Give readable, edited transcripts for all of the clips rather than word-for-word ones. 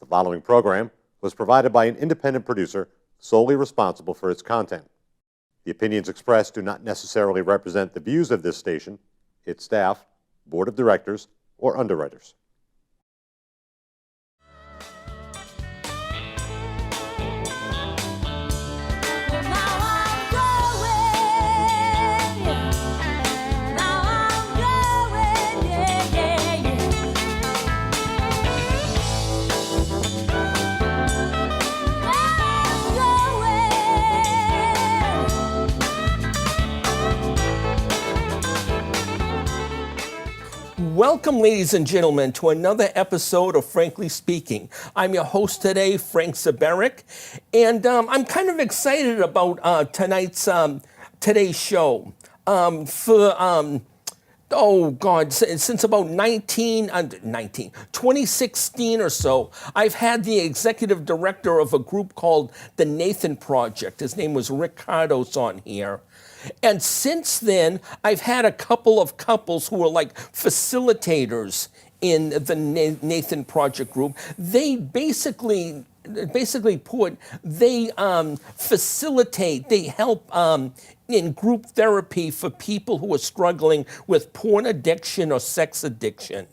The following program was provided by an independent producer solely responsible for its content. The opinions expressed do not necessarily represent the views of this station, its staff, board of directors, or underwriters. Welcome, ladies and gentlemen, to another episode of Frankly Speaking. I'm your host today, Frank Zaberick, and I'm kind of excited about today's show. Since about 2016 or so, I've had the executive director of a group called the Nathan Project. His name was Rick Cardos on here. And since then, I've had a couple of couples who are like facilitators in the Nathan Project group. They basically facilitate, they help in group therapy for people who are struggling with porn addiction or sex addiction.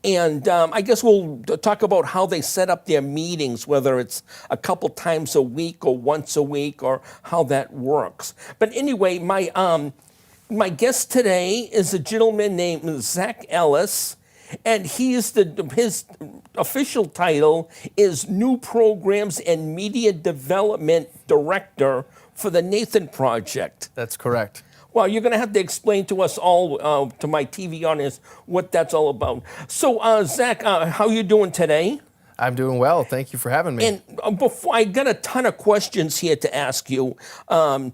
And I guess we'll talk about how they set up their meetings, whether it's a couple times a week or once a week, or how that works. But anyway, my guest today is a gentleman named Zach Ellis, and his official title is New Programs and Media Development Director for the Nathan Project. That's correct. Well, you're going to have to explain to us all, to my TV audience, what that's all about. So, Zach, how are you doing today? I'm doing well. Thank you for having me. And before, I got a ton of questions here to ask you about,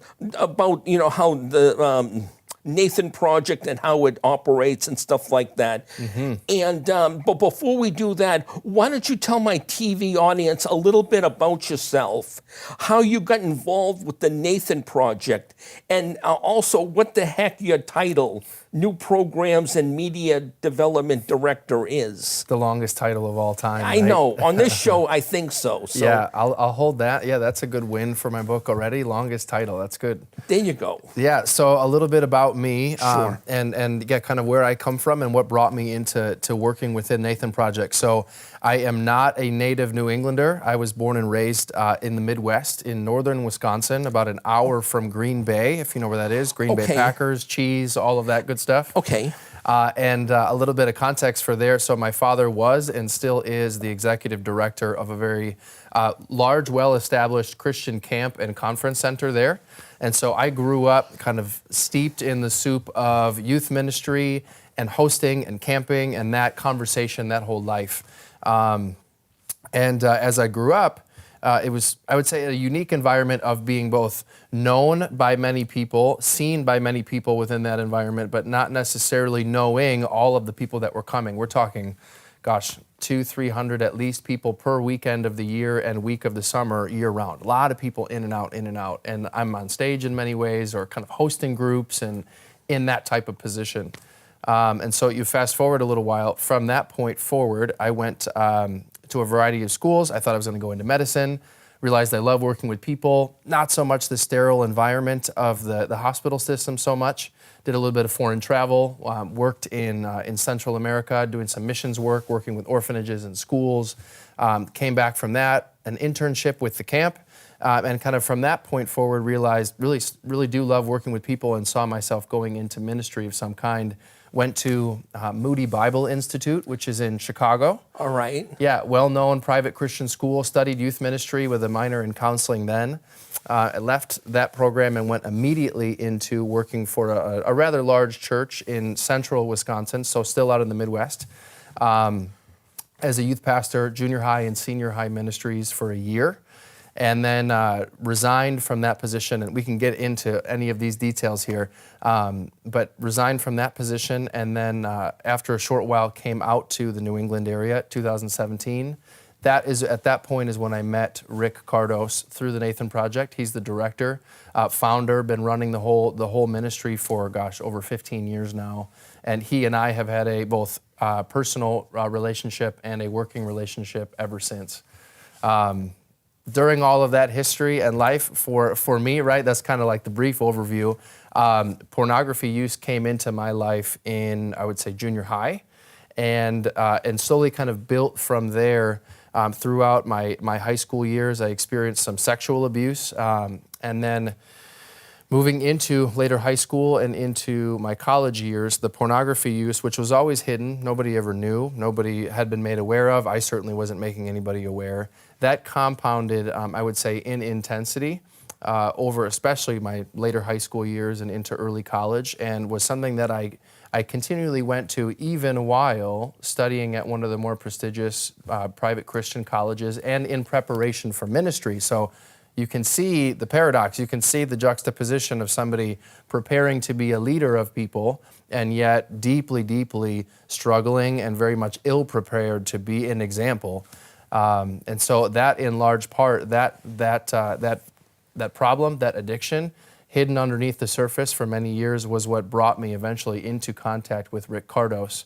how the Nathan Project and how it operates and stuff like that. Mm-hmm. And but before we do that, why don't you tell my TV audience a little bit about yourself, how you got involved with the Nathan Project, and also what the heck your title, New Programs and Media Development Director, is. The longest title of all time. I know. On this show, I think so. Yeah, I'll hold that. Yeah, that's a good win for my book already. Longest title. That's good. There you go. Yeah, so a little bit about me, Sure. and kind of where I come from and what brought me into working within Nathan Project. So I am not a native New Englander. I was born and raised in the Midwest in northern Wisconsin, about an hour from Green Bay, if you know where that is. Green Bay Packers, cheese, all of that good stuff. Okay. And a little bit of context for there. So my father was and still is the executive director of a very large, well-established Christian camp and conference center there. And so I grew up kind of steeped in the soup of youth ministry and hosting and camping and that conversation that whole life. As I grew up, it was, I would say, a unique environment of being both known by many people, seen by many people within that environment, but not necessarily knowing all of the people that were coming. We're talking, 200-300 at least people per weekend of the year and week of the summer, year round. A lot of people in and out. And I'm on stage in many ways, or kind of hosting groups and in that type of position. And so you fast forward a little while. From that point forward, I went to a variety of schools. I thought I was going to go into medicine, realized I love working with people, not so much the sterile environment of the hospital system so much. Did a little bit of foreign travel, worked in Central America, doing some missions work, working with orphanages and schools. Came back from that, an internship with the camp, and kind of from that point forward realized really do love working with people and saw myself going into ministry of some kind. Went to Moody Bible Institute, which is in Chicago. All right. Yeah, well-known private Christian school, studied youth ministry with a minor in counseling then. I left that program and went immediately into working for a rather large church in central Wisconsin, so still out in the Midwest, as a youth pastor, junior high and senior high ministries for a year. And then resigned from that position, and we can get into any of these details here, but resigned from that position, and then after a short while came out to the New England area, 2017. That is, at that point is when I met Rick Cardos through the Nathan Project. He's the director, founder, been running the whole ministry for, over 15 years now. And he and I have had both personal relationship and a working relationship ever since. During all of that history and life for me, right, that's kind of like the brief overview. Pornography use came into my life in, I would say, junior high, and slowly kind of built from there. Throughout my high school years, I experienced some sexual abuse, and then moving into later high school and into my college years, the pornography use, which was always hidden, nobody ever knew, nobody had been made aware of, I certainly wasn't making anybody aware, that compounded, I would say, in intensity over especially my later high school years and into early college, and was something that I continually went to even while studying at one of the more prestigious private Christian colleges and in preparation for ministry. So you can see the paradox, you can see the juxtaposition of somebody preparing to be a leader of people and yet deeply, deeply struggling and very much ill-prepared to be an example. And so that in large part, that problem, that addiction, hidden underneath the surface for many years was what brought me eventually into contact with Rick Cardos.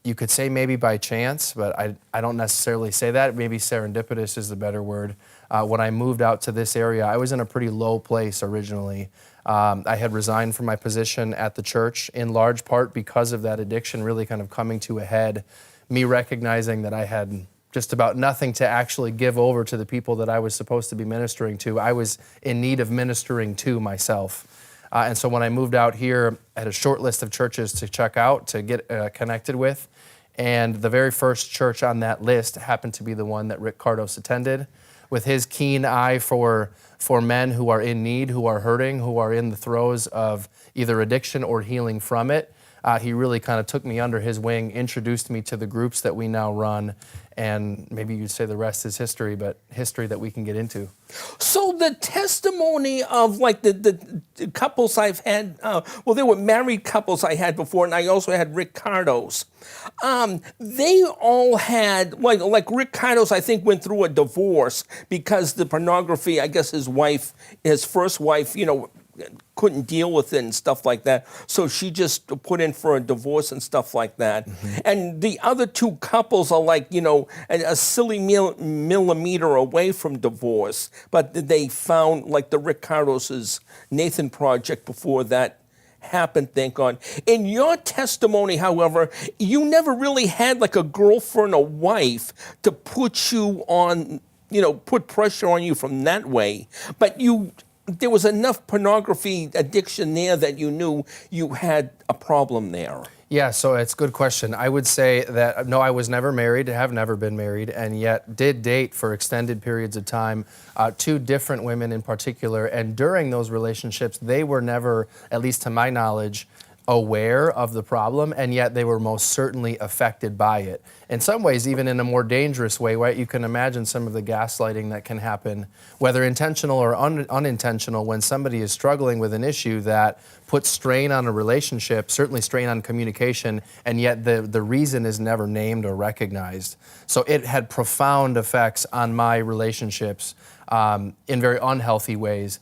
You could say maybe by chance, but I don't necessarily say that. Maybe serendipitous is the better word. When I moved out to this area, I was in a pretty low place originally. I had resigned from my position at the church in large part because of that addiction really kind of coming to a head, me recognizing that I had just about nothing to actually give over to the people that I was supposed to be ministering to. I was in need of ministering to myself. And so when I moved out here, I had a short list of churches to check out, to get connected with. And the very first church on that list happened to be the one that Rick Cardos attended. With his keen eye for men who are in need, who are hurting, who are in the throes of either addiction or healing from it, he really kind of took me under his wing, introduced me to the groups that we now run, and maybe you'd say the rest is history, but history that we can get into. So the testimony of like the couples I've had, well, there were married couples I had before, and I also had Rick Cardos. They all had, like Rick Cardos, I think, went through a divorce because the pornography, I guess his first wife, couldn't deal with it and stuff like that. So she just put in for a divorce and stuff like that. Mm-hmm. And the other two couples are like, a silly millimeter away from divorce. But they found like the Rick Cardos' Nathan Project before that happened, thank God. In your testimony, however, you never really had like a girlfriend or wife to put you on, put pressure on you from that way. But there was enough pornography addiction there that you knew you had a problem there. Yeah, so it's a good question. I would say that, no, I was never married, have never been married, and yet did date for extended periods of time, two different women in particular, and during those relationships, they were never, at least to my knowledge, aware of the problem, and yet they were most certainly affected by it. In some ways, even in a more dangerous way, right? You can imagine some of the gaslighting that can happen, whether intentional or unintentional, when somebody is struggling with an issue that puts strain on a relationship, certainly strain on communication, and yet the reason is never named or recognized. So it had profound effects on my relationships in very unhealthy ways.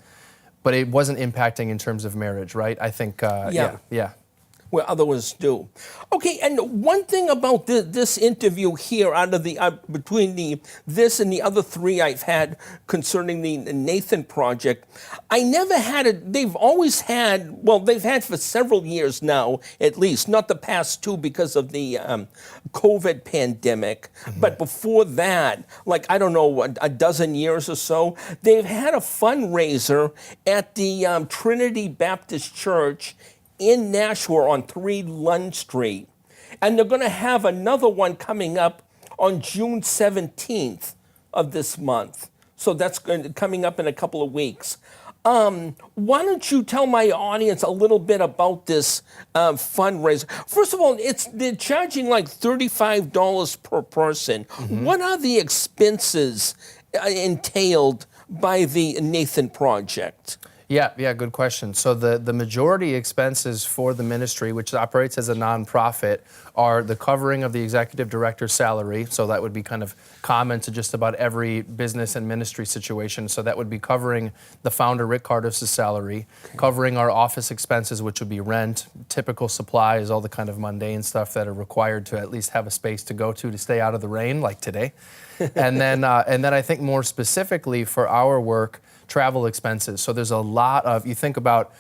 But it wasn't impacting in terms of marriage, right? I think, yeah. Where others do. Okay, and one thing about this interview here, out of the between this and the other three I've had concerning the Nathan Project, I never had it. They've always had. Well, they've had for several years now, at least, not the past two because of the COVID pandemic, but before that, like I don't know, a dozen years or so, they've had a fundraiser at the Trinity Baptist Church in Nashua on 3 Lund Street. And they're going to have another one coming up on June 17th of this month. So that's coming up in a couple of weeks. Why don't you tell my audience a little bit about this fundraiser? First of all, they're charging like $35 per person. Mm-hmm. What are the expenses entailed by the Nathan Project? Yeah, good question. So the majority expenses for the ministry, which operates as a nonprofit, are the covering of the executive director's salary. So that would be kind of common to just about every business and ministry situation. So that would be covering the founder, Rick Cardos' salary, covering our office expenses, which would be rent, typical supplies, all the kind of mundane stuff that are required to at least have a space to go to stay out of the rain, like today. And then I think more specifically for our work, travel expenses. So there's a lot of, you think about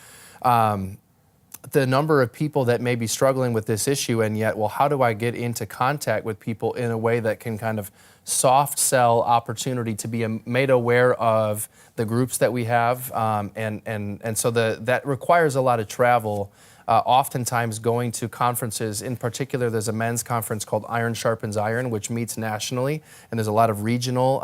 the number of people that may be struggling with this issue, and yet, well, how do I get into contact with people in a way that can kind of soft sell opportunity to be made aware of the groups that we have, and so that requires a lot of travel. Oftentimes going to conferences. In particular, there's a men's conference called Iron Sharpens Iron, which meets nationally, and there's a lot of regional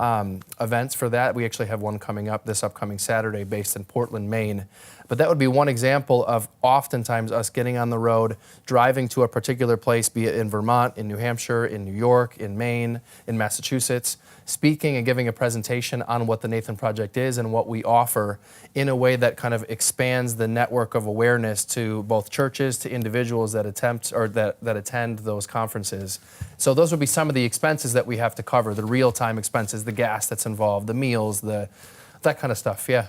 events for that. We actually have one coming up this upcoming Saturday based in Portland, Maine. But that would be one example of oftentimes us getting on the road, driving to a particular place, be it in Vermont, in New Hampshire, in New York, in Maine, in Massachusetts, speaking and giving a presentation on what the Nathan Project is and what we offer in a way that kind of expands the network of awareness to both churches, to individuals that attempt or that attend those conferences. So those would be some of the expenses that we have to cover, the real-time expenses, the gas that's involved, the meals, that kind of stuff, yeah.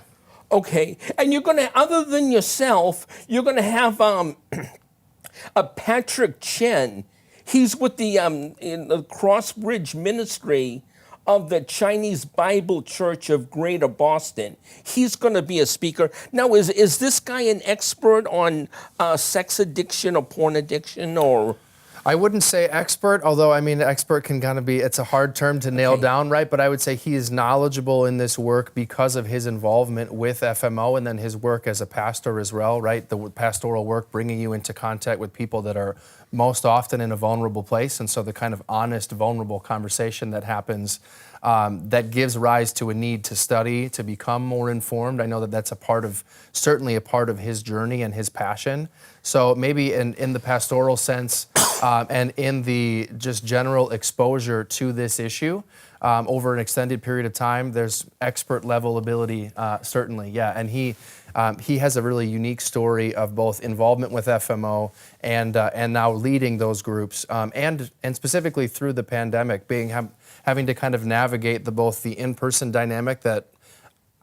Okay, and you're gonna, other than yourself, you're gonna have a Patrick Chen. He's with the in the Crossbridge Ministry of the Chinese Bible Church of Greater Boston. He's going to be a speaker. Now, is this guy an expert on sex addiction or porn addiction, or? I wouldn't say expert, although I mean expert can kind of be, it's a hard term to nail down, right? But I would say he is knowledgeable in this work because of his involvement with FMO and then his work as a pastor as well, right? The pastoral work, bringing you into contact with people that are most often in a vulnerable place. And so the kind of honest, vulnerable conversation that happens that gives rise to a need to study, to become more informed. I know that that's certainly a part of his journey and his passion. So maybe in the pastoral sense and in the just general exposure to this issue over an extended period of time, there's expert level ability, certainly, yeah. And he has a really unique story of both involvement with FMO and now leading those groups, and specifically through the pandemic, having to kind of navigate both the in-person dynamic that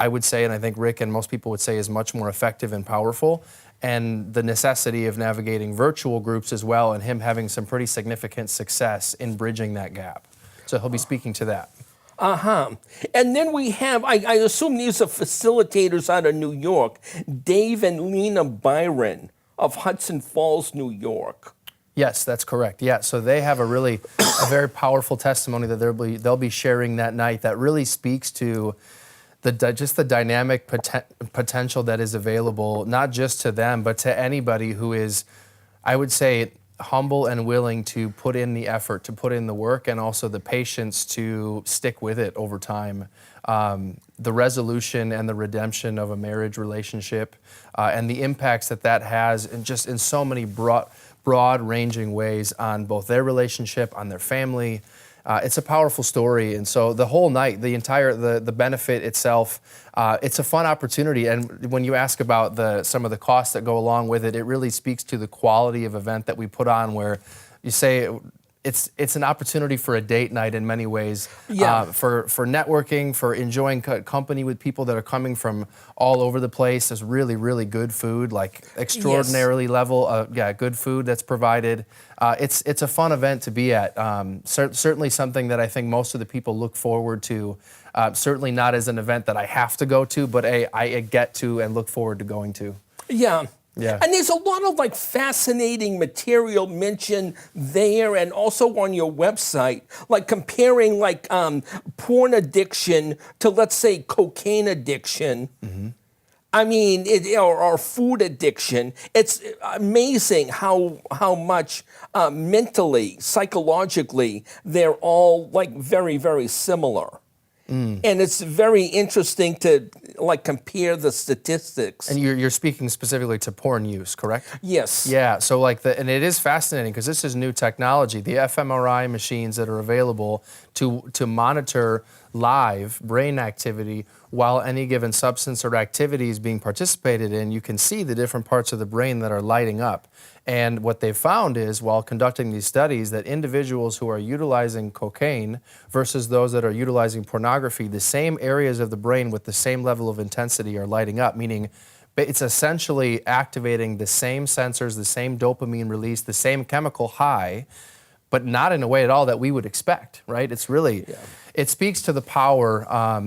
I would say, and I think Rick and most people would say is much more effective and powerful, and the necessity of navigating virtual groups as well, and him having some pretty significant success in bridging that gap. So he'll be speaking to that. And then we have, I assume these are facilitators out of New York, Dave and Lena Byron of Hudson Falls, New York. Yes, that's correct. Yeah, so they have a very powerful testimony that they'll be sharing that night that really speaks to just the dynamic potential that is available, not just to them, but to anybody who is, I would say, humble and willing to put in the effort, to put in the work, and also the patience to stick with it over time. The resolution and the redemption of a marriage relationship and the impacts that has in so many broad-ranging ways on both their relationship, on their family. It's a powerful story, and so the whole night, the benefit itself, it's a fun opportunity. And when you ask about some of the costs that go along with it, it really speaks to the quality of event that we put on, where you say it's an opportunity for a date night in many ways, for networking, for enjoying company with people that are coming from all over the place. There's really, really good food, like extraordinarily good food that's provided. It's a fun event to be at. Certainly something that I think most of the people look forward to. Certainly not as an event that I have to go to, but I get to and look forward to going to. Yeah. Yeah. And there's a lot of fascinating material mentioned there and also on your website, like comparing porn addiction to, let's say, cocaine addiction. Mm-hmm. I mean, or food addiction. It's amazing how much mentally, psychologically, they're all very, very similar. And it's very interesting to compare the statistics. And you're speaking specifically to porn use, correct? Yes. Yeah. So and it is fascinating because this is new technology. The fMRI machines that are available to monitor live brain activity while any given substance or activity is being participated in. You can see the different parts of the brain that are lighting up. And what they found is, while conducting these studies, that individuals who are utilizing cocaine versus those that are utilizing pornography, the same areas of the brain with the same level of intensity are lighting up, meaning it's essentially activating the same sensors, the same dopamine release, the same chemical high, but not in a way at all that we would expect, right? It's really, it speaks to the power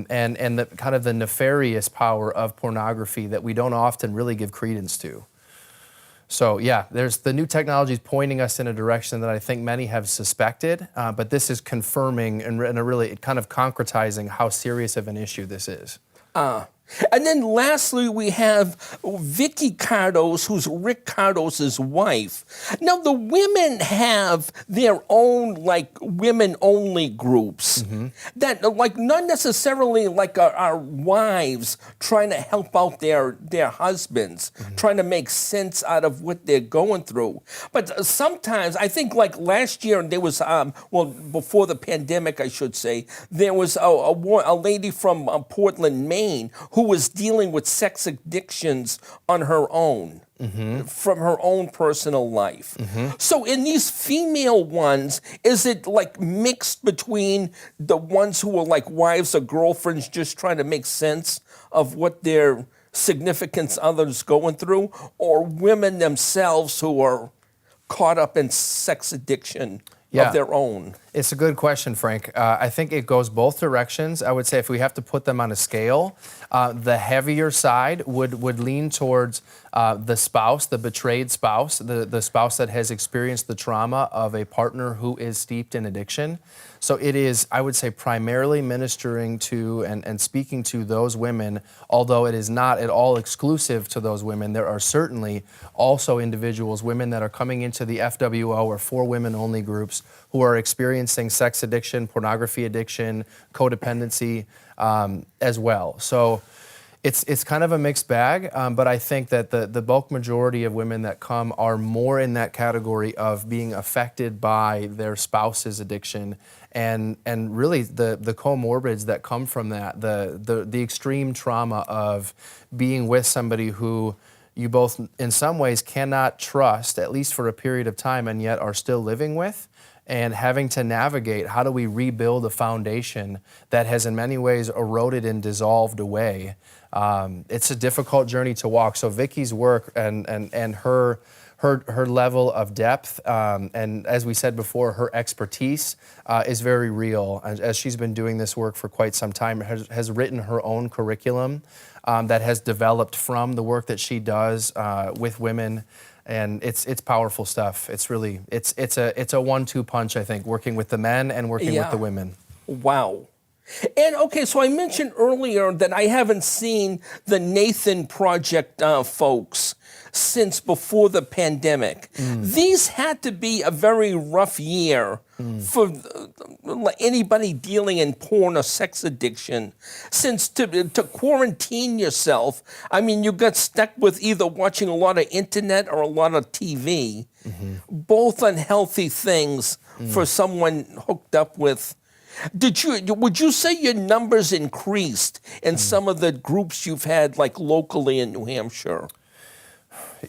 and the kind of the nefarious power of pornography that we don't often really give credence to. So yeah, there's the new technologies pointing us in a direction that I think many have suspected, but this is confirming and really kind of concretizing how serious of an issue this is. And then lastly, we have Vicky Cardos, who's Rick Cardos' wife. Now, the women have their own, like, women-only groups that, like, not necessarily like our wives trying to help out their husbands, trying to make sense out of what they're going through. But sometimes, I think, like, last year, there was, well, before the pandemic, I should say, there was a lady from Portland, Maine, who was dealing with sex addictions on her own, from her own personal life. So in these female ones, is it like mixed between the ones who are like wives or girlfriends just trying to make sense of what their significant others going through, or women themselves who are caught up in sex addiction of their own? It's a good question, Frank. I think it goes both directions. I would say if we have to put them on a scale, the heavier side would lean towards the spouse, the betrayed spouse, the spouse that has experienced the trauma of a partner who is steeped in addiction. So it is, I would say, primarily ministering to and speaking to those women, although it is not at all exclusive to those women. There are certainly also individuals, women that are coming into the FWO or for women only groups who are experiencing sex addiction, pornography addiction, codependency as well. So it's kind of a mixed bag, but I think that the bulk majority of women that come are more in that category of being affected by their spouse's addiction and really the comorbids that come from that, the extreme trauma of being with somebody who you both in some ways cannot trust, at least for a period of time, and yet are still living with, and having to navigate how do we rebuild a foundation that has in many ways eroded and dissolved away. It's a difficult journey to walk. So Vicky's work and her level of depth, and as we said before, her expertise is very real. As she's been doing this work for quite some time, has written her own curriculum that has developed from the work that she does with women. And it's powerful stuff. It's really, it's a 1-2 punch, I think, working with the men and working with the women. Wow. And okay, so I mentioned earlier that I haven't seen the Nathan Project folks since before the pandemic. These had to be a very rough year for anybody dealing in porn or sex addiction, since to quarantine yourself, I mean, you got stuck with either watching a lot of internet or a lot of TV, both unhealthy things for someone hooked up with. Would you say your numbers increased in some of the groups you've had, like locally in New Hampshire?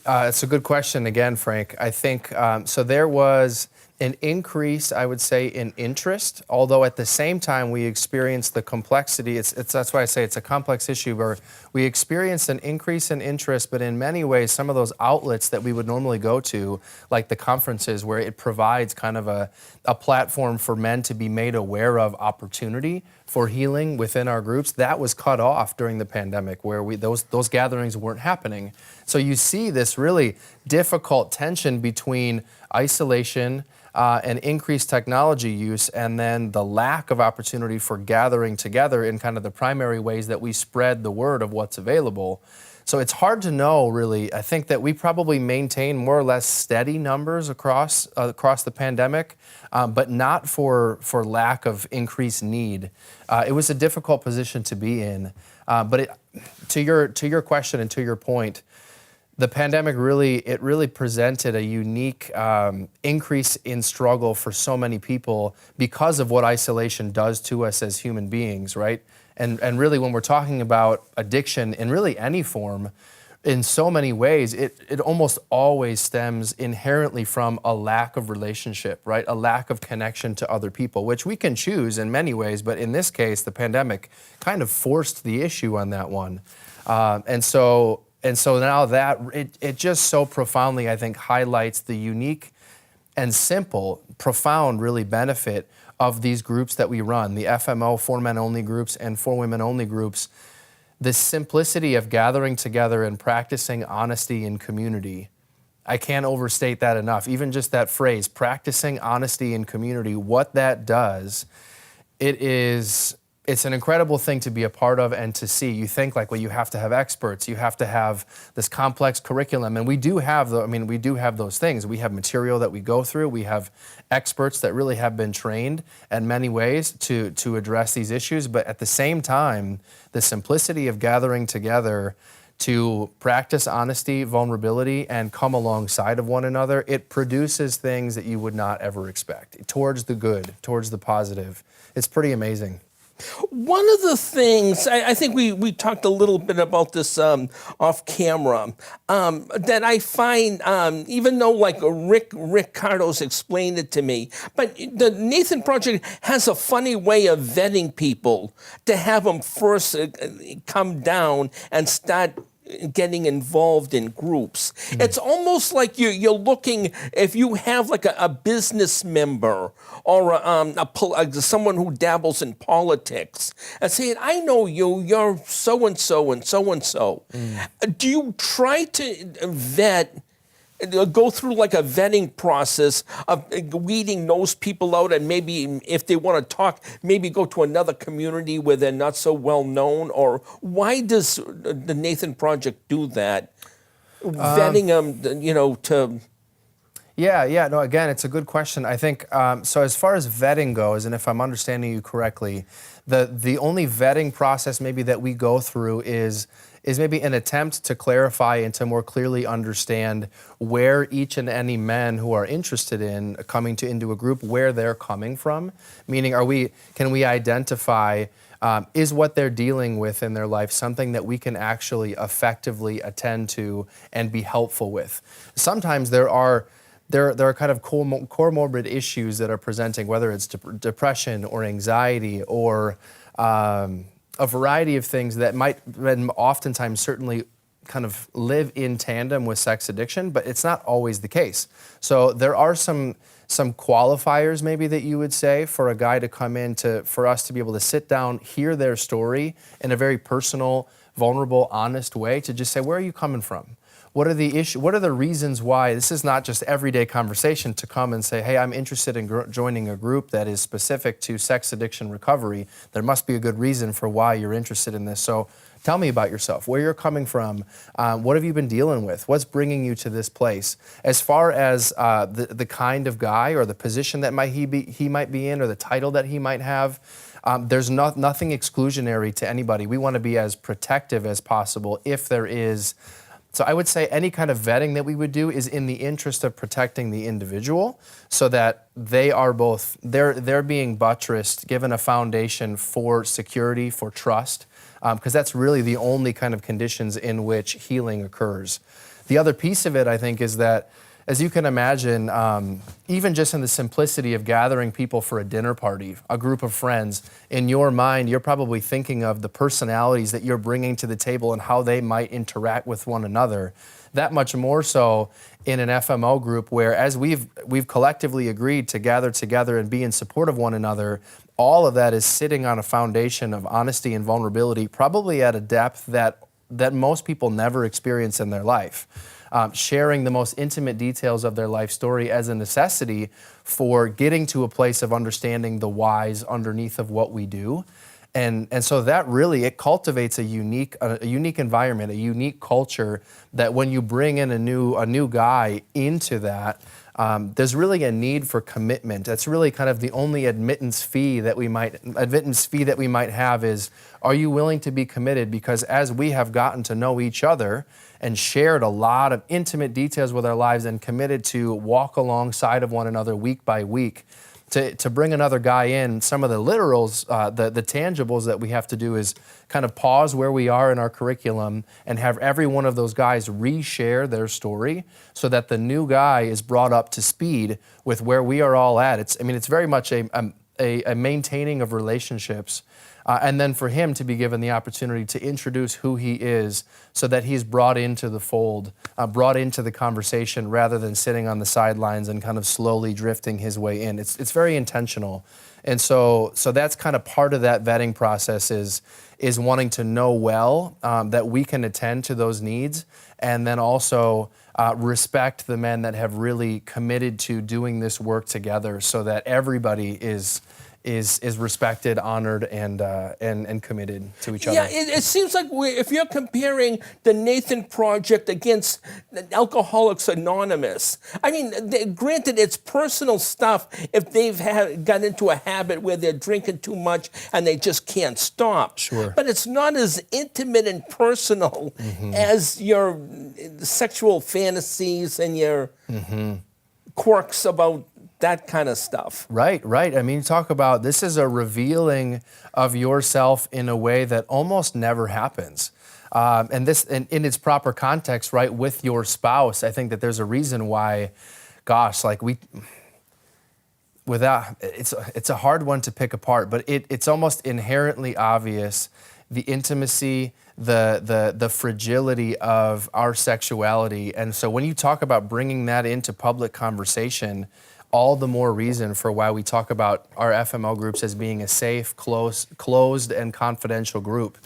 It's a good question again, Frank. I think, so there was an increase, I would say, in interest, although at the same time we experienced the complexity. That's why I say it's a complex issue, where we experienced an increase in interest, but in many ways, some of those outlets that we would normally go to, like the conferences where it provides kind of a platform for men to be made aware of opportunity for healing within our groups, that was cut off during the pandemic, where those gatherings weren't happening. So you see this really difficult tension between isolation and increased technology use, and then the lack of opportunity for gathering together in kind of the primary ways that we spread the word of what's available. So it's hard to know, really. I think that we probably maintain more or less steady numbers across the pandemic, but not for lack of increased need. It was a difficult position to be in. But to your question and to your point, The pandemic really presented a unique increase in struggle for so many people because of what isolation does to us as human beings, right? And really, when we're talking about addiction in really any form, in so many ways, it almost always stems inherently from a lack of relationship, right? A lack of connection to other people, which we can choose in many ways, but in this case, the pandemic kind of forced the issue on that one. And so now that it just so profoundly, I think, highlights the unique and simple, profound, really benefit of these groups that we run, the FMO, for men only groups, and for women only groups. The simplicity of gathering together and practicing honesty in community. I can't overstate that enough. Even just that phrase, practicing honesty in community, what that does, it's an incredible thing to be a part of and to see. You think like, well, you have to have experts, you have to have this complex curriculum, and we do have those things. We have material that we go through. We have experts that really have been trained in many ways to address these issues. But at the same time, the simplicity of gathering together to practice honesty, vulnerability, and come alongside of one another, it produces things that you would not ever expect, towards the good, towards the positive. It's pretty amazing. One of the things, I think we talked a little bit about this off camera, that I find, even though like Rick Cardos explained it to me, but the Nathan Project has a funny way of vetting people to have them first come down and start getting involved in groups. It's almost like you're looking, if you have like a business member or someone who dabbles in politics and saying, I know you're so-and-so and so-and-so. Do you try to go through like a vetting process of weeding those people out, and maybe if they want to talk, maybe go to another community where they're not so well known? Or why does the Nathan Project do that? Vetting them, to... Yeah, no, again, it's a good question. I think, so as far as vetting goes, and if I'm understanding you correctly, the only vetting process maybe that we go through is maybe an attempt to clarify and to more clearly understand where each and any men who are interested in coming into a group, where they're coming from. Meaning, can we identify, is what they're dealing with in their life something that we can actually effectively attend to and be helpful with? Sometimes there are kind of comorbid issues that are presenting, whether it's depression or anxiety or a variety of things that might oftentimes certainly kind of live in tandem with sex addiction, but it's not always the case. So there are some qualifiers maybe that you would say for a guy to come in for us to be able to sit down, hear their story in a very personal, vulnerable, honest way, to just say, where are you coming from? What are the issues? What are the reasons why? This is not just everyday conversation to come and say, hey, I'm interested in joining a group that is specific to sex addiction recovery. There must be a good reason for why you're interested in this. So tell me about yourself, where you're coming from, what have you been dealing with, what's bringing you to this place? As far as the kind of guy or the position that he might be in or the title that he might have, there's nothing exclusionary to anybody. We want to be as protective as possible if there is. So I would say any kind of vetting that we would do is in the interest of protecting the individual, so that they are both, they're being buttressed, given a foundation for security, for trust, because that's really the only kind of conditions in which healing occurs. The other piece of it, I think, is that, as you can imagine, even just in the simplicity of gathering people for a dinner party, a group of friends, in your mind, you're probably thinking of the personalities that you're bringing to the table and how they might interact with one another. That much more so in an FMO group, where as we've collectively agreed to gather together and be in support of one another, all of that is sitting on a foundation of honesty and vulnerability, probably at a depth that most people never experience in their life. Sharing the most intimate details of their life story as a necessity for getting to a place of understanding the whys underneath of what we do. And so that really, it cultivates a unique environment, a unique culture that when you bring in a new guy into that, there's really a need for commitment. That's really kind of the only admittance fee that we might have is, are you willing to be committed? Because as we have gotten to know each other and shared a lot of intimate details with our lives and committed to walk alongside of one another week by week, to bring another guy in, some of the literals, the tangibles that we have to do is kind of pause where we are in our curriculum and have every one of those guys reshare their story so that the new guy is brought up to speed with where we are all at. It's very much a maintaining of relationships. And then for him to be given the opportunity to introduce who he is so that he's brought into the fold, brought into the conversation rather than sitting on the sidelines and kind of slowly drifting his way in. It's very intentional. And so that's kind of part of that vetting process is wanting to know well that we can attend to those needs and then also respect the men that have really committed to doing this work together so that everybody is respected, honored, and committed to each other. Yeah, it seems like if you're comparing the Nathan Project against Alcoholics Anonymous, I mean, granted, it's personal stuff if they've got into a habit where they're drinking too much and they just can't stop. Sure. But it's not as intimate and personal as your sexual fantasies and your quirks about that kind of stuff. Right. I mean, talk about, this is a revealing of yourself in a way that almost never happens. And this, in its proper context, right, with your spouse, I think that there's a reason why, gosh, like it's a hard one to pick apart, but it's almost inherently obvious, the intimacy, the fragility of our sexuality. And so when you talk about bringing that into public conversation, all the more reason for why we talk about our FML groups as being a safe, closed and confidential group,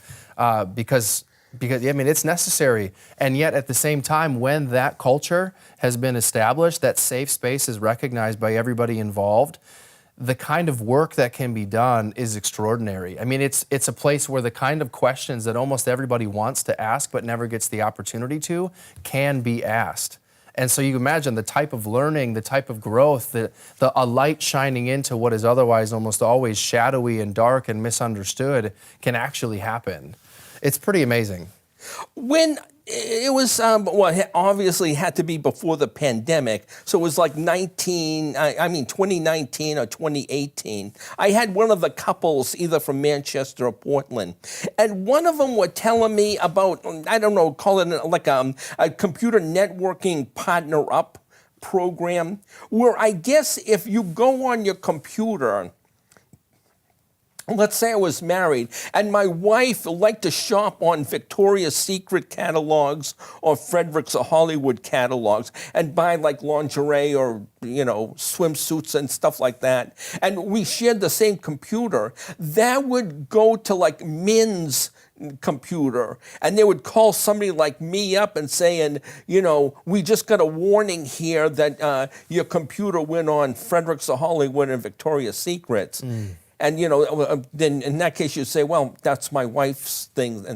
because I mean, it's necessary. And yet at the same time, when that culture has been established, that safe space is recognized by everybody involved, the kind of work that can be done is extraordinary. I mean, it's a place where the kind of questions that almost everybody wants to ask but never gets the opportunity to can be asked. And so you imagine the type of learning, the type of growth, a light shining into what is otherwise almost always shadowy and dark and misunderstood can actually happen. It's pretty amazing. When it was, it obviously had to be before the pandemic, so it was like 2019 or 2018. I had one of the couples, either from Manchester or Portland, and one of them were telling me about, I don't know, call it like a computer networking partner up program, where I guess if you go on your computer, let's say I was married and my wife liked to shop on Victoria's Secret catalogs or Fredericks or Hollywood catalogs and buy like lingerie or, swimsuits and stuff like that. And we shared the same computer. That would go to like Min's computer and they would call somebody like me up and saying, we just got a warning here that your computer went on Fredericks or Hollywood and Victoria's Secrets. And, then in that case, you say, well, that's my wife's thing.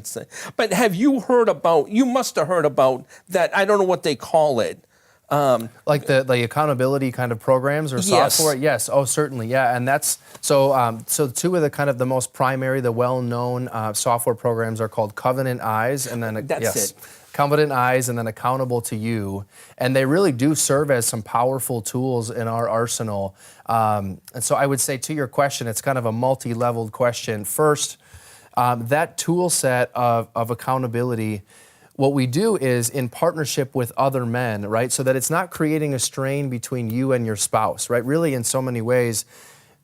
But you must have heard about that. I don't know what they call it. Like the accountability kind of programs or software? Yes. Oh, certainly. Yeah. And that's, so two of the kind of the most primary, the well-known software programs are called Covenant Eyes. And then, That's it. Covenant Eyes and then Accountable to You. And they really do serve as some powerful tools in our arsenal. And so I would say to your question, it's kind of a multi-leveled question. First, that tool set of accountability, what we do is in partnership with other men, right? So that it's not creating a strain between you and your spouse, right? Really, in so many ways,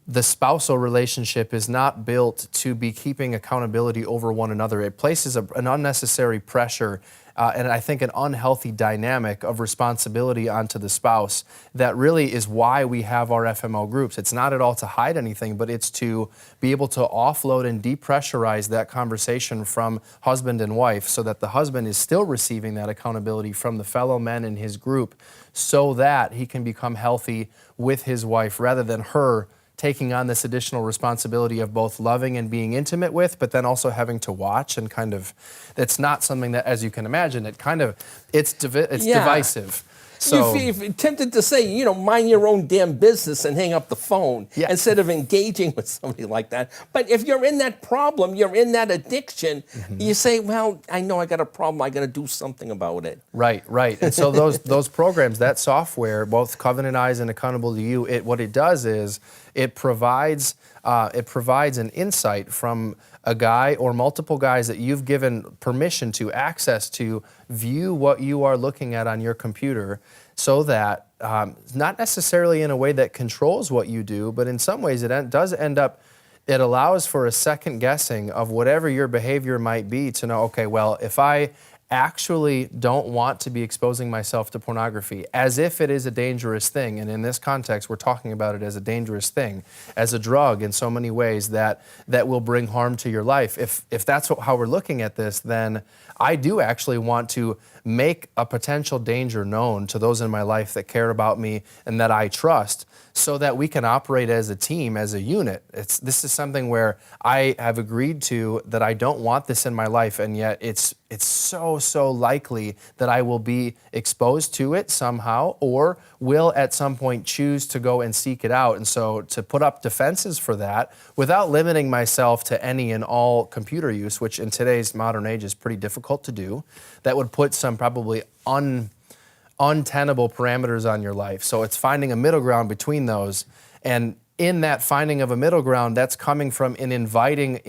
the spousal relationship is not built to be keeping accountability over one another. It places an unnecessary pressure and I think an unhealthy dynamic of responsibility onto the spouse that really is why we have our FML groups. It's not at all to hide anything, but it's to be able to offload and depressurize that conversation from husband and wife so that the husband is still receiving that accountability from the fellow men in his group so that he can become healthy with his wife rather than her taking on this additional responsibility of both loving and being intimate with, but then also having to watch and kind of, it's not something that, as you can imagine, it's divisive. So You're tempted to say, mind your own damn business and hang up the phone instead of engaging with somebody like that. But if you're in that problem, you're in that addiction, you say, well, I know I got a problem. I got to do something about it. Right. And so those programs, that software, both Covenant Eyes and Accountable to You, what it does is it provides an insight from a guy or multiple guys that you've given permission to, access to, view what you are looking at on your computer, so that not necessarily in a way that controls what you do, but in some ways it does end up, it allows for a second guessing of whatever your behavior might be, to know, okay, well, if I actually don't want to be exposing myself to pornography, as if it is a dangerous thing, and in this context we're talking about it as a dangerous thing, as a drug in so many ways that will bring harm to your life. If that's how we're looking at this, then I do actually want to make a potential danger known to those in my life that care about me and that I trust, so that we can operate as a team, as a unit. This is something where I have agreed to that I don't want this in my life, and yet it's so likely that I will be exposed to it somehow, or will at some point choose to go and seek it out. And so to put up defenses for that without limiting myself to any and all computer use, which in today's modern age is pretty difficult to do, that would put some probably untenable parameters on your life. So it's finding a middle ground between those, and in that finding of a middle ground, that's coming from inviting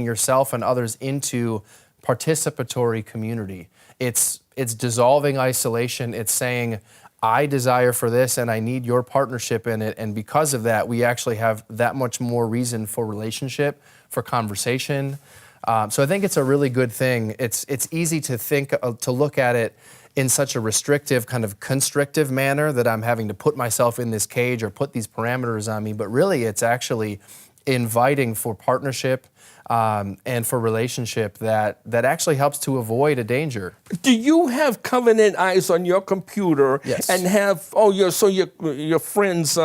yourself and others into participatory community. It's dissolving isolation. It's saying, I desire for this and I need your partnership in it, and because of that, we actually have that much more reason for relationship, for conversation. So I think it's a really good thing. It's easy to look at it in such a restrictive, kind of constrictive manner, that I'm having to put myself in this cage or put these parameters on me. But really, it's actually inviting for partnership and for relationship that actually helps to avoid a danger. Do you have Covenant Eyes on your computer? Yes. And have your friends,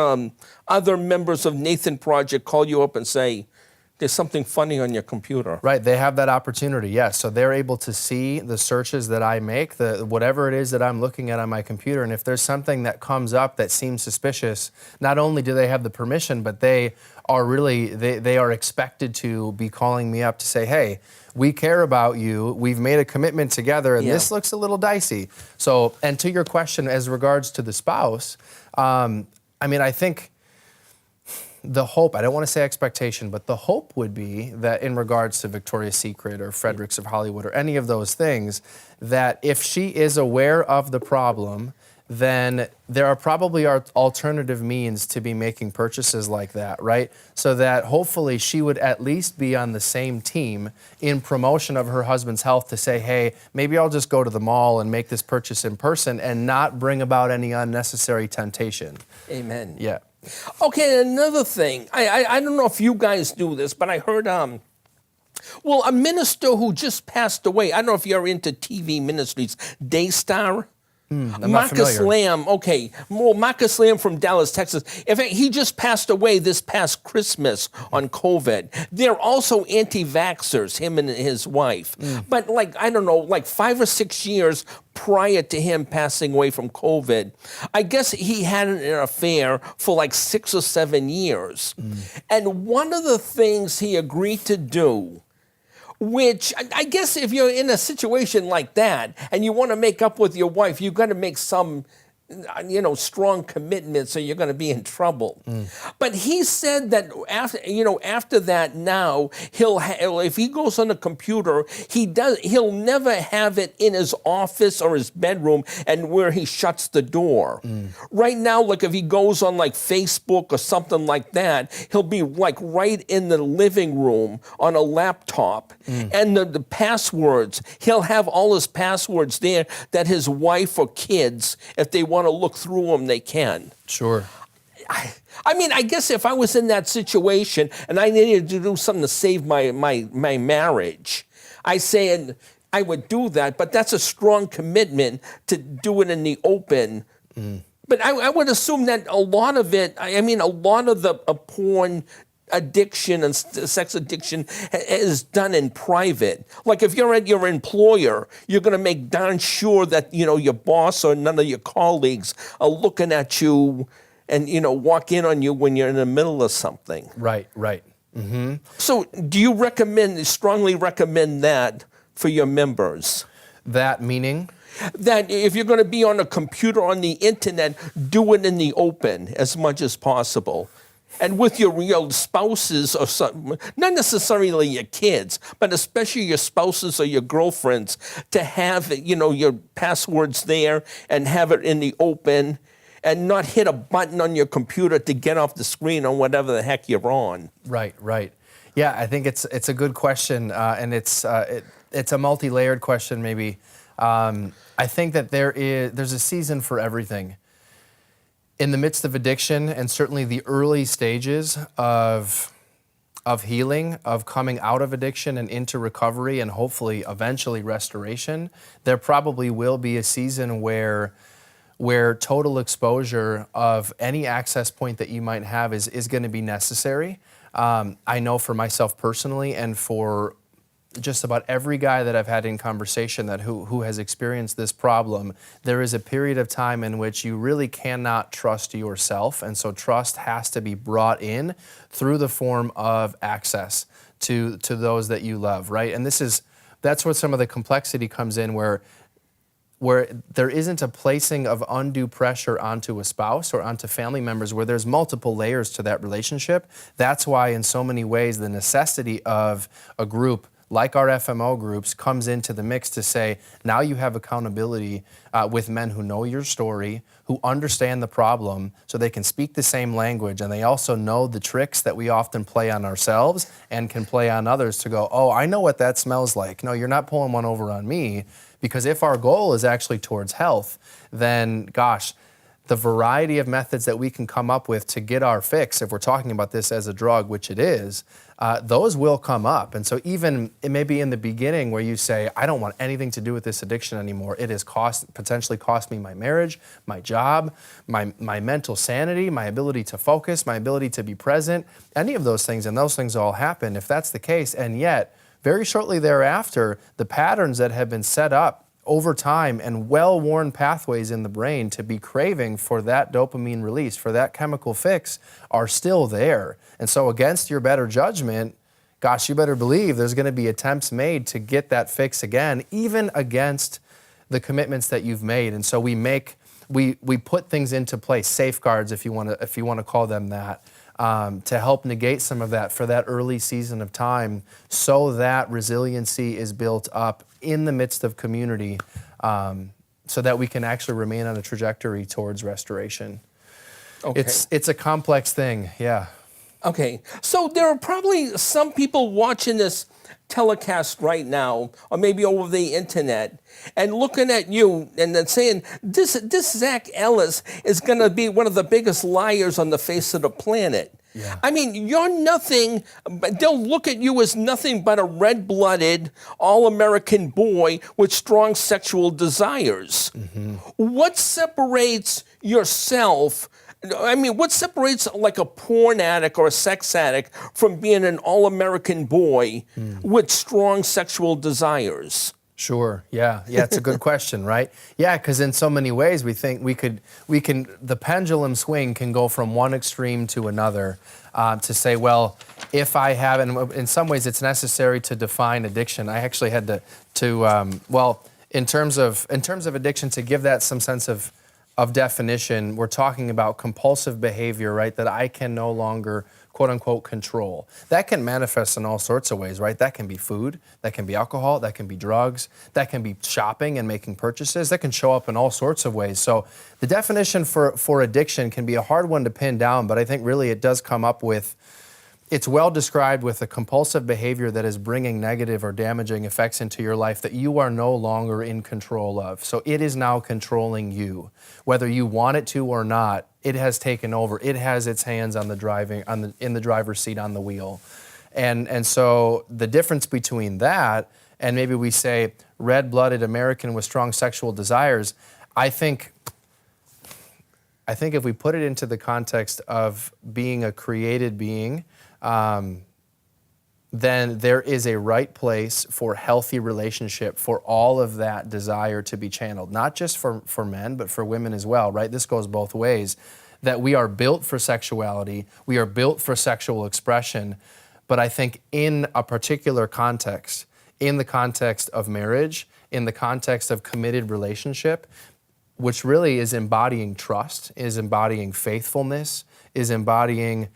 other members of Nathan Project, call you up and say, there's something funny on your computer? Right, they have that opportunity, yes. So they're able to see the searches that I make, whatever it is that I'm looking at on my computer, and if there's something that comes up that seems suspicious, not only do they have the permission, but they are expected to be calling me up to say, hey, we care about you, we've made a commitment together, and this looks a little dicey. So, and to your question as regards to the spouse, I think the hope, I don't want to say expectation, but the hope would be that in regards to Victoria's Secret or Fredericks of Hollywood or any of those things, that if she is aware of the problem, then there are probably alternative means to be making purchases like that, right? So that hopefully she would at least be on the same team in promotion of her husband's health, to say, hey, maybe I'll just go to the mall and make this purchase in person and not bring about any unnecessary temptation. Amen. Yeah. Okay, another thing. I don't know if you guys do this, but I heard, a minister who just passed away. I don't know if you're into TV ministries, Daystar. I'm not Marcus familiar. Lamb, okay. Well, Marcus Lamb from Dallas, Texas. In fact, he just passed away this past Christmas on COVID. They're also anti-vaxxers, him and his wife. But 5 or 6 years prior to him passing away from COVID, I guess he had an affair for 6 or 7 years. And one of the things he agreed to do, which I guess if you're in a situation like that and you want to make up with your wife, you've got to make some, strong commitments, or you're going to be in trouble. But he said that after that, now if he goes on a computer, he'll never have it in his office or his bedroom and where he shuts the door. Right now, if he goes on Facebook or something like that, he'll be right in the living room on a laptop, and the passwords, he'll have all his passwords there that his wife or kids, if they want to look through them, they can. Sure. I guess if I was in that situation and I needed to do something to save my marriage, I would do that, but that's a strong commitment to do it in the open But I would assume that a lot of it, I mean, a lot of the porn addiction and sex addiction is done in private. Like if you're at your employer, you're going to make darn sure that, your boss or none of your colleagues are looking at you and, walk in on you when you're in the middle of something. Right. So do you strongly recommend that for your members? That meaning? That if you're going to be on a computer on the internet, do it in the open as much as possible. And with your spouses or something, not necessarily your kids, but especially your spouses or your girlfriends, to have, your passwords there and have it in the open and not hit a button on your computer to get off the screen on whatever the heck you're on. Right. Yeah, I think it's a good question, and it's a multi-layered question maybe. I think that there's a season for everything. In the midst of addiction, and certainly the early stages of healing, of coming out of addiction and into recovery, and hopefully eventually restoration, there probably will be a season where total exposure of any access point that you might have is going to be necessary. I know for myself personally, and for just about every guy that I've had in conversation who has experienced this problem, there is a period of time in which you really cannot trust yourself, and so trust has to be brought in through the form of access to those that you love, right? And that's where some of the complexity comes in, where there isn't a placing of undue pressure onto a spouse or onto family members, where there's multiple layers to that relationship. That's why in so many ways the necessity of a group like our FMO groups comes into the mix to say, now you have accountability with men who know your story, who understand the problem, so they can speak the same language, and they also know the tricks that we often play on ourselves and can play on others to go, oh, I know what that smells like. No, you're not pulling one over on me, because if our goal is actually towards health, then gosh, the variety of methods that we can come up with to get our fix, if we're talking about this as a drug, which it is, those will come up. And so even it may be in the beginning where you say, I don't want anything to do with this addiction anymore. It has potentially cost me my marriage, my job, my mental sanity, my ability to focus, my ability to be present, any of those things. And those things all happen if that's the case. And yet, very shortly thereafter, the patterns that have been set up over time and well-worn pathways in the brain to be craving for that dopamine release, for that chemical fix, are still there. And so against your better judgment, gosh, you better believe there's going to be attempts made to get that fix again, even against the commitments that you've made. And so we put things into place, safeguards, if you want to call them that, to help negate some of that for that early season of time, so that resiliency is built up in the midst of community, so that we can actually remain on a trajectory towards restoration. Okay. It's a complex thing, yeah. Okay, so there are probably some people watching this telecast right now, or maybe over the internet, and looking at you and then saying, this Zach Ellis is going to be one of the biggest liars on the face of the planet. Yeah. I mean, you're nothing, they'll look at you as nothing but a red-blooded, all-American boy with strong sexual desires. Mm-hmm. What separates yourself, what separates like a porn addict or a sex addict from being an all-American boy with strong sexual desires? Sure. Yeah. It's a good question, right? Yeah, because in so many ways we think the pendulum swing can go from one extreme to another, to say, well, if I have, and in some ways it's necessary to define addiction. I actually had to in terms of addiction, to give that some sense of definition, we're talking about compulsive behavior, right? That I can no longer, quote unquote, control. That can manifest in all sorts of ways, right? That can be food, that can be alcohol, that can be drugs, that can be shopping and making purchases, that can show up in all sorts of ways. So the definition for addiction can be a hard one to pin down, but I think really it does come up with, it's well described with a compulsive behavior that is bringing negative or damaging effects into your life that you are no longer in control of. So it is now controlling you. Whether you want it to or not, it has taken over. It has its hands on in the driver's seat on the wheel. And so the difference between that and maybe we say red-blooded American with strong sexual desires, I think I think if we put it into the context of being a created being, then there is a right place for healthy relationship for all of that desire to be channeled, not just for men, but for women as well, right? This goes both ways, that we are built for sexuality, we are built for sexual expression, but I think in a particular context, in the context of marriage, in the context of committed relationship, which really is embodying trust, is embodying faithfulness, is embodying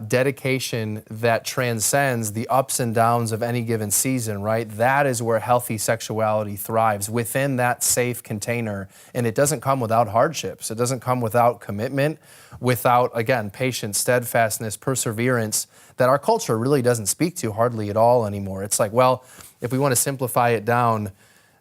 dedication that transcends the ups and downs of any given season, right? That is where healthy sexuality thrives, within that safe container. And it doesn't come without hardships. It doesn't come without commitment, without, again, patience, steadfastness, perseverance, that our culture really doesn't speak to hardly at all anymore. It's like, well, if we want to simplify it down,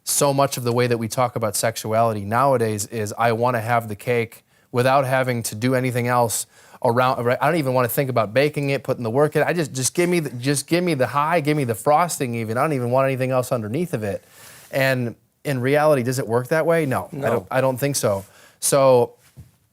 so much of the way that we talk about sexuality nowadays is I want to have the cake without having to do anything else around. I don't even want to think about baking it, putting the work in. I just give me the high, give me the frosting even. I don't even want anything else underneath of it. And in reality, does it work that way? No. I don't think so. So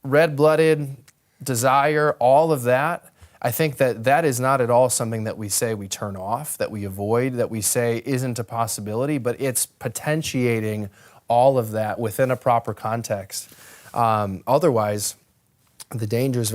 red-blooded desire, all of that, I think that is not at all something that we say we turn off, that we avoid, that we say isn't a possibility, but it's potentiating all of that within a proper context. Otherwise, the dangers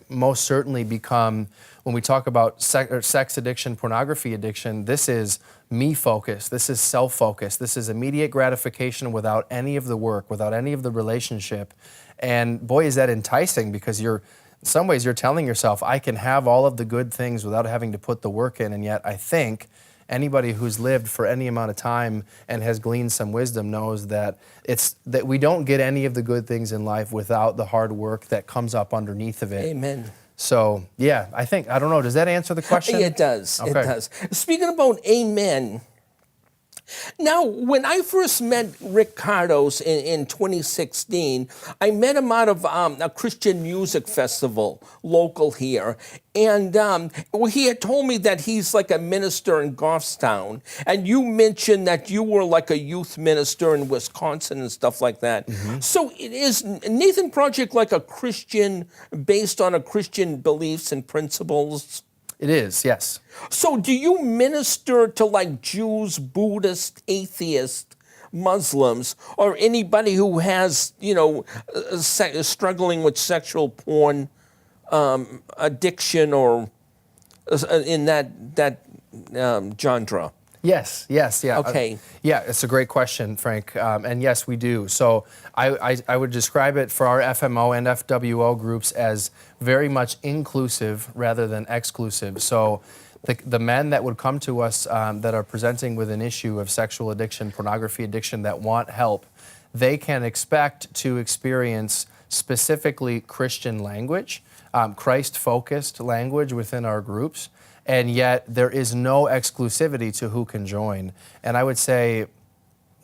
most certainly become, when we talk about sex addiction, pornography addiction, this is me focused, this is self-focused, this is immediate gratification without any of the work, without any of the relationship. And boy, is that enticing, because in some ways you're telling yourself, I can have all of the good things without having to put the work in. And yet I think anybody who's lived for any amount of time and has gleaned some wisdom knows that that we don't get any of the good things in life without the hard work that comes up underneath of it. Amen. So yeah, I don't know, does that answer the question? It does. Okay. It does. Speaking about amen, now, when I first met Rick Cardos in 2016, I met him out of a Christian music festival local here. And he had told me that he's like a minister in Goffstown. And you mentioned that you were like a youth minister in Wisconsin and stuff like that. Mm-hmm. So is Nathan Project like a Christian, based on a Christian beliefs and principles? It is, yes. So do you minister to like Jews, Buddhists, atheists, Muslims, or anybody who has, struggling with sexual porn addiction or in that genre? Yes, yeah. Okay. Yeah, it's a great question, Frank. And yes, we do. So I would describe it for our FMO and FWO groups as very much inclusive rather than exclusive. So the men that would come to us that are presenting with an issue of sexual addiction, pornography addiction, that want help, they can expect to experience specifically Christian language, Christ-focused language within our groups. And yet there is no exclusivity to who can join. And I would say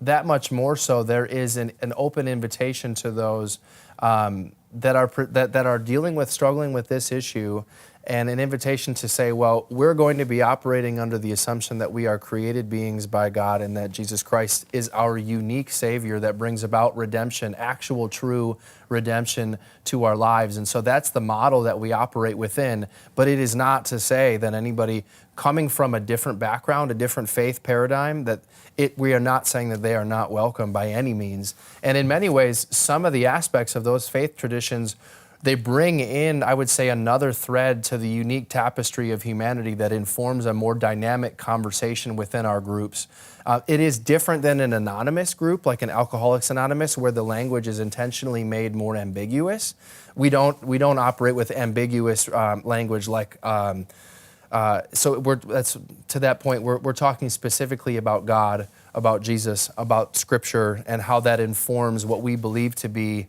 that much more so, there is an open invitation to those that are dealing with, struggling with this issue, and an invitation to say, well, we're going to be operating under the assumption that we are created beings by God and that Jesus Christ is our unique Savior that brings about redemption, actual true redemption to our lives. And so that's the model that we operate within. But it is not to say that anybody coming from a different background, a different faith paradigm, we are not saying that they are not welcome by any means. And in many ways, some of the aspects of those faith traditions, they bring in, I would say, another thread to the unique tapestry of humanity that informs a more dynamic conversation within our groups. It is different than an anonymous group, like an Alcoholics Anonymous, where the language is intentionally made more ambiguous. We don't operate with ambiguous language like. So that's to that point. We're talking specifically about God, about Jesus, about Scripture, and how that informs what we believe to be.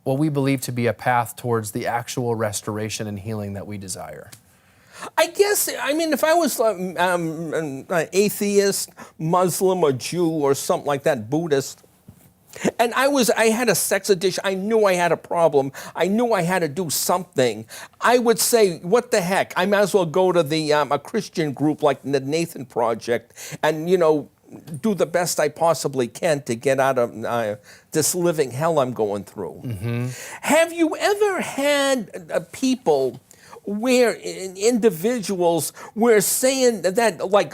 A path towards the actual restoration and healing that we desire. I guess, if I was an atheist, Muslim, or Jew, or something like that, Buddhist, and I had a sex addiction, I knew I had a problem, I knew I had to do something, I would say, what the heck, I might as well go to a Christian group like the Nathan Project, and, do the best I possibly can to get out of this living hell I'm going through. Have you ever had people where individuals were saying that, like,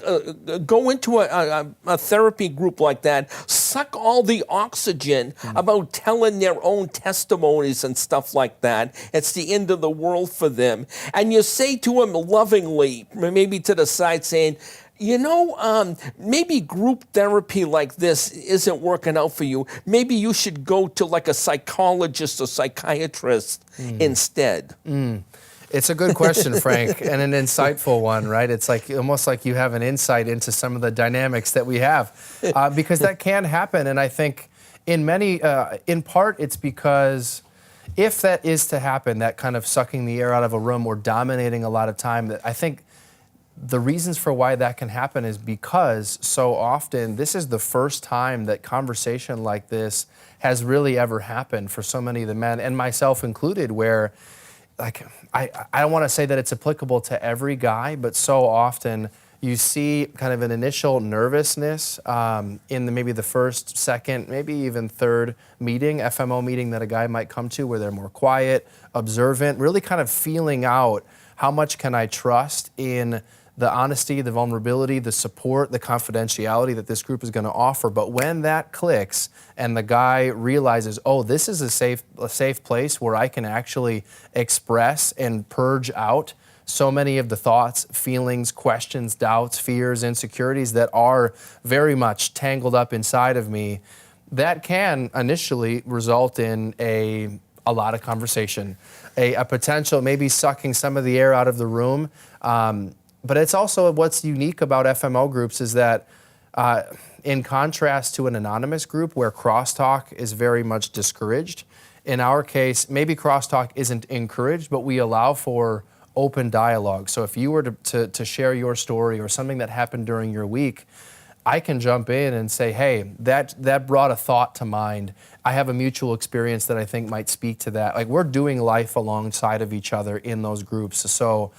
go into a therapy group like that, suck all the oxygen about telling their own testimonies and stuff like that? It's the end of the world for them. And you say to them lovingly, maybe to the side, saying, you know, maybe group therapy like this isn't working out for you. Maybe you should go to like a psychologist or psychiatrist instead. It's a good question, Frank, and an insightful one, right? It's like almost like you have an insight into some of the dynamics that we have, because that can happen. And I think in part, it's because if that is to happen, that kind of sucking the air out of a room or dominating a lot of time, that I think the reasons for why that can happen is because so often this is the first time that conversation like this has really ever happened for so many of the men, and myself included, where like I don't want to say that it's applicable to every guy, but so often you see kind of an initial nervousness in maybe the first, second, maybe even third meeting, FMO meeting that a guy might come to, where they're more quiet, observant, really kind of feeling out how much can I trust in the honesty, the vulnerability, the support, the confidentiality that this group is going to offer. But when that clicks and the guy realizes, oh, this is a safe place where I can actually express and purge out so many of the thoughts, feelings, questions, doubts, fears, insecurities that are very much tangled up inside of me, that can initially result in a lot of conversation, a potential maybe sucking some of the air out of the room. But it's also what's unique about FMO groups is that in contrast to an anonymous group where crosstalk is very much discouraged, in our case, maybe crosstalk isn't encouraged, but we allow for open dialogue. So if you were to share your story or something that happened during your week, I can jump in and say, hey, that brought a thought to mind. I have a mutual experience that I think might speak to that. Like, we're doing life alongside of each other in those groups. So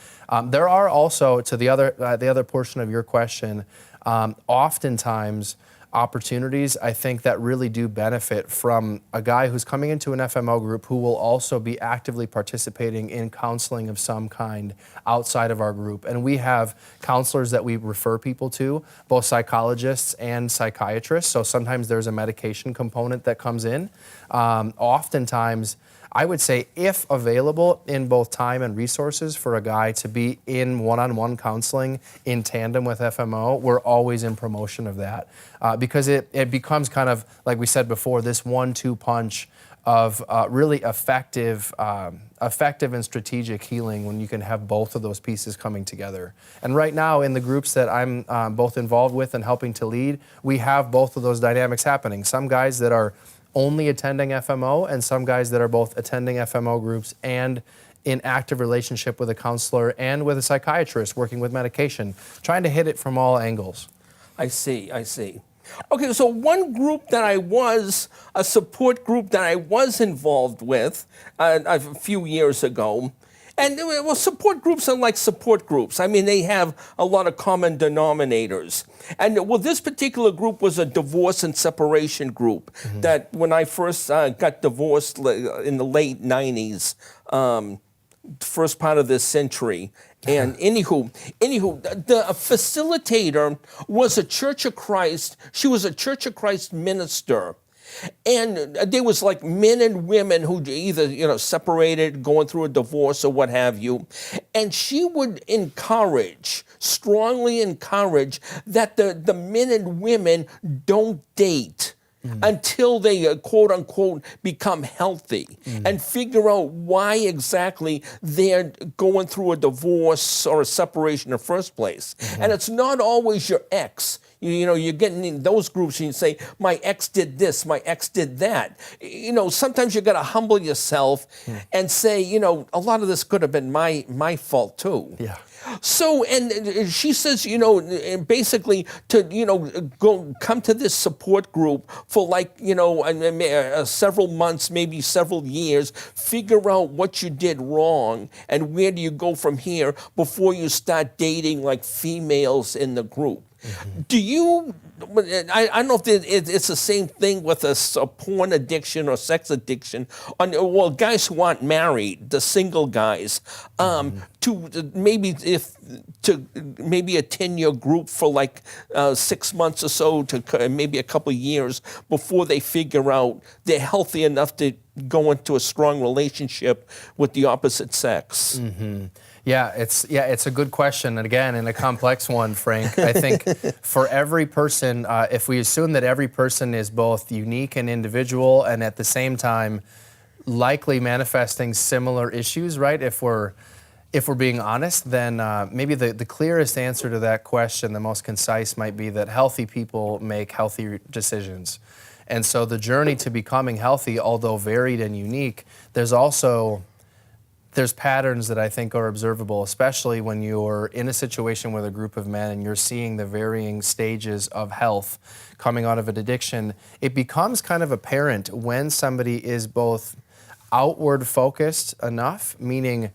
there are also, to the other portion of your question, oftentimes opportunities, I think, that really do benefit from a guy who's coming into an FMO group who will also be actively participating in counseling of some kind outside of our group. And we have counselors that we refer people to, both psychologists and psychiatrists. So sometimes there's a medication component that comes in. Oftentimes, I would say, if available in both time and resources for a guy to be in one-on-one counseling in tandem with FMO, we're always in promotion of that. Because it becomes kind of, like we said before, this 1-2 punch of really effective and strategic healing when you can have both of those pieces coming together. And right now, in the groups that I'm both involved with and helping to lead, we have both of those dynamics happening. Some guys that are only attending FMO, and some guys that are both attending FMO groups and in active relationship with a counselor and with a psychiatrist working with medication, trying to hit it from all angles. I see. Okay, so one group that a support group that I was involved with a few years ago, and well, support groups are like support groups. I mean, they have a lot of common denominators. And well, this particular group was a divorce and separation group that when I first got divorced in the late 90s, first part of this century. And anywho, the facilitator was a Church of Christ. She was a Church of Christ minister. And there was like men and women who either, separated, going through a divorce or what have you. And she would strongly encourage that the men and women don't date until they, quote unquote, become healthy and figure out why exactly they're going through a divorce or a separation in the first place. And it's not always your ex. You're getting in those groups and you say, my ex did this, my ex did that. Sometimes you got to humble yourself and say, a lot of this could have been my fault too. Yeah. So, and she says, basically to, come to this support group for several months, maybe several years, figure out what you did wrong and where do you go from here before you start dating like females in the group. Do you? I don't know if it's the same thing with a porn addiction or sex addiction. Well, guys who aren't married, the single guys, to maybe a 10-year group for like 6 months or so to maybe a couple of years before they figure out they're healthy enough to go into a strong relationship with the opposite sex. Yeah, it's a good question, and again, and a complex one, Frank. I think for every person, if we assume that every person is both unique and individual, and at the same time likely manifesting similar issues, right? If we're being honest, then maybe the clearest answer to that question, the most concise, might be that healthy people make healthy decisions. And so the journey to becoming healthy, although varied and unique, there's patterns that I think are observable, especially when you're in a situation with a group of men and you're seeing the varying stages of health coming out of an addiction. It becomes kind of apparent when somebody is both outward focused enough, meaning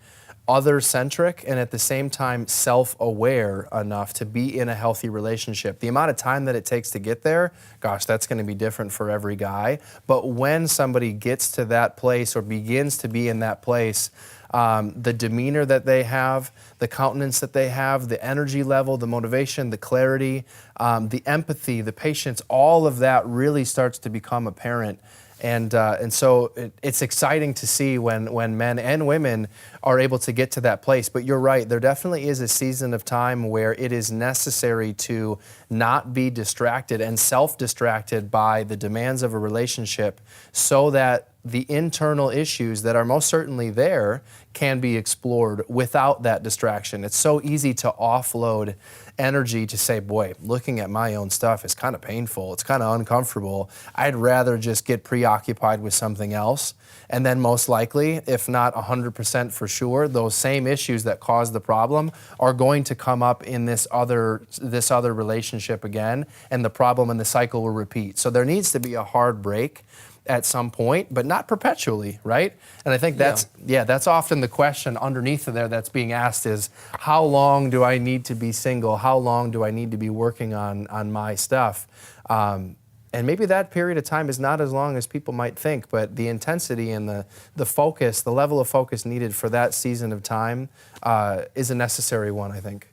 other-centric, and at the same time self-aware enough to be in a healthy relationship. The amount of time that it takes to get there, gosh, that's going to be different for every guy. But when somebody gets to that place or begins to be in that place, the demeanor that they have, the countenance that they have, the energy level, the motivation, the clarity, the empathy, the patience, all of that really starts to become apparent. And so it's exciting to see when men and women are able to get to that place. But you're right, there definitely is a season of time where it is necessary to not be distracted and self-distracted by the demands of a relationship so that the internal issues that are most certainly there can be explored without that distraction. It's so easy to offload energy to say, boy, looking at my own stuff is kind of painful. It's kind of uncomfortable. I'd rather just get preoccupied with something else. And then most likely, if not 100% for sure, those same issues that caused the problem are going to come up in this other relationship again, and the problem and the cycle will repeat. So there needs to be a hard break at some point, but not perpetually, right? And I think that's often the question underneath of there that's being asked is, how long do I need to be single? How long do I need to be working on my stuff? And maybe that period of time is not as long as people might think, but the intensity and the focus, the level of focus needed for that season of time is a necessary one, I think.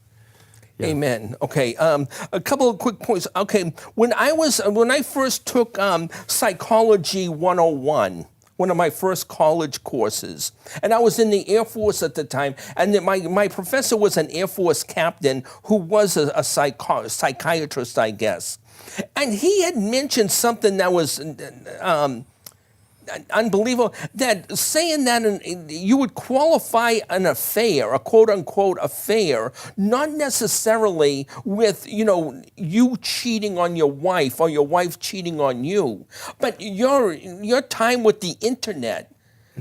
Yeah. Amen. Okay, a couple of quick points. Okay, when I first took Psychology 101, one of my first college courses, and I was in the Air Force at the time, and my professor was an Air Force captain who was a psychiatrist, I guess, and he had mentioned something that was unbelievable, that saying that you would qualify an affair, a quote-unquote affair, not necessarily with, you cheating on your wife or your wife cheating on you, but your time with the internet,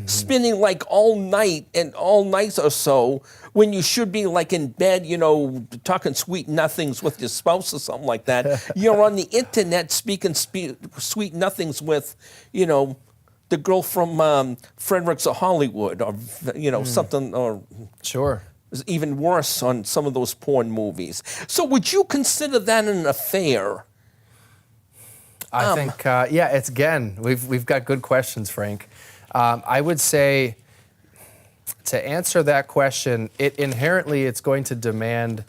spending like all night or so when you should be like in bed, talking sweet nothings with your spouse or something like that. You're on the internet speaking sweet nothings with, the girl from Fredericks of Hollywood, or something, or Sure. even worse on some of those porn movies. So would you consider that an affair? I think, it's again, we've got good questions, Frank. I would say to answer that question, it's going to demand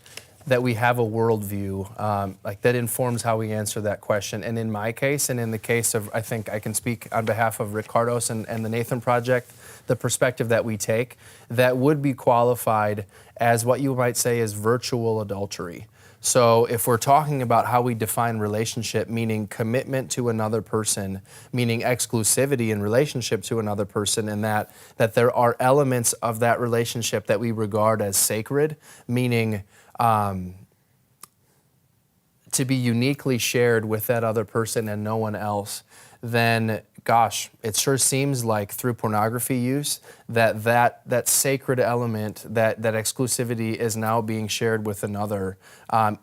that we have a worldview, that informs how we answer that question. And in my case, and in the case of, I think I can speak on behalf of Rick Cardos and the Nathan Project, the perspective that we take, that would be qualified as what you might say is virtual adultery. So if we're talking about how we define relationship, meaning commitment to another person, meaning exclusivity in relationship to another person, and that there are elements of that relationship that we regard as sacred, meaning to be uniquely shared with that other person and no one else, then gosh, it sure seems like through pornography use that sacred element, that exclusivity is now being shared with another.